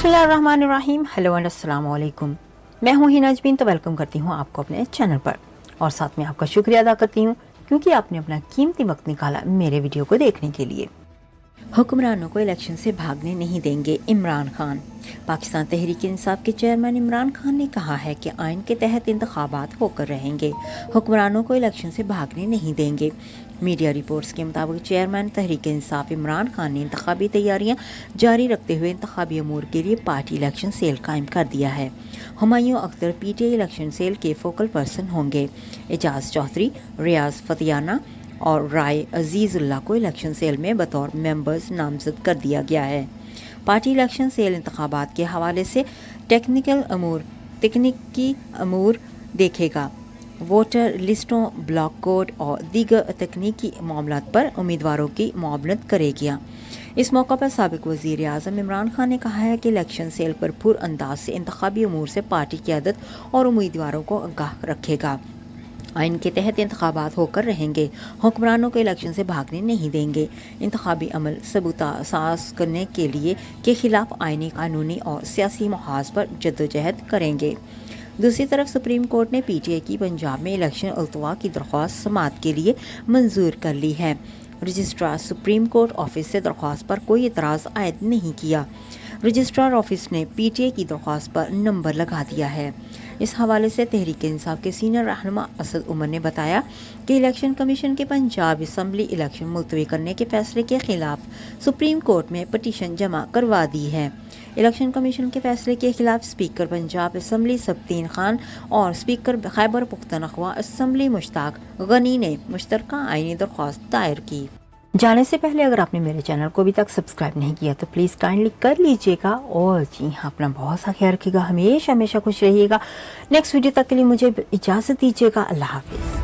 बिस्मिल्लाहिर्रहमानिर्रहीम। Hello and अस्सलाम वालेकुम। मैं हूँ हिना अजमीन, तो वेलकम करती हूँ आपको अपने चैनल पर और साथ में आपका शुक्रिया अदा करती हूँ क्योंकि आपने अपना कीमती वक्त निकाला मेरे वीडियो को देखने के लिए। हुक्मरानों को इलेक्शन से भागने नहीं देंगे इमरान खान। पाकिस्तान तहरीक इंसाफ के चेयरमैन इमरान खान ने कहा है कि आइन के तहत इंतखाबात होकर रहेंगे, हुक्मरानों को इलेक्शन से भागने नहीं देंगे। मीडिया रिपोर्ट्स के मुताबिक चेयरमैन तहरीक इंसाफ इमरान खान ने इंतखाबी तैयारियां जारी रखते हुए इंतखाबी अमूर के लिए पार्टी इलेक्शन सेल कायम कर दिया है। Humayun Akhtar PTI election cell के फोकल पर्सन होंगे। एजाज चौधरी, रियाज फतियाना और राय अजीजुल्लाह को इलेक्शन सेल में बतौर मेंबर्स नामजद कर दिया गया है। पार्टी इलेक्शन सेल इंतखाबात के हवाले से तकनीकी अमूर देखेगा। वोटर लिस्टों, ब्लॉक कोड और दीगर तकनीकी मामलात पर उम्मीदवारों की मुआवनत करेगी। इस मौका पर साबिक वज़ीर आज़म इमरान खान ने कहा है कि इलेक्शन सेल भरपूर अंदाज से इंतखाबी अमूर से पार्टी क़यादत और उम्मीदवारों को आगाह रखेगा। आइन के तहत इंतखाबात होकर रहेंगे, हुक्मरानों को इलेक्शन से भागने नहीं देंगे। इंतखाबी अमल सबूतासाज करने के खिलाफ आइनी, कानूनी और सियासी महाज पर जद्दोजहद करेंगे। दूसरी तरफ सुप्रीम कोर्ट ने पीटीआई की पंजाब में इलेक्शन अल्तवा की दरख्वास्त समाअत के लिए मंजूर कर ली है। रजिस्ट्रार सुप्रीम कोर्ट ऑफिस से दरख्वास्त पर कोई एतराज़ आयद नहीं किया। रजिस्ट्रार ऑफिस ने पीटीआई की दरख्वास्त पर नंबर लगा दिया है। इस हवाले से तहरीक इंसाफ के सीनियर रहनुमा असद उमर ने बताया कि इलेक्शन कमीशन के पंजाब असम्बली इलेक्शन मुलतवी करने के फैसले के खिलाफ सुप्रीम कोर्ट में पटिशन जमा करवा दी है। इलेक्शन कमीशन के फैसले के खिलाफ स्पीकर पंजाब असम्बली सबतीन खान और स्पीकर खैबर पुख्तनख्वा असम्बली मुश्ताक गनी ने मुश्तरका आईनी दरख्वास्त दायर की। जाने से पहले अगर आपने मेरे चैनल को अभी तक सब्सक्राइब नहीं किया तो प्लीज़ काइंडली कर लीजिएगा और जी हाँ, अपना बहुत सा ख्याल रखिएगा, हमेशा खुश रहिएगा। नेक्स्ट वीडियो तक के लिए मुझे इजाज़त दीजिएगा। अल्लाह हाफिज़।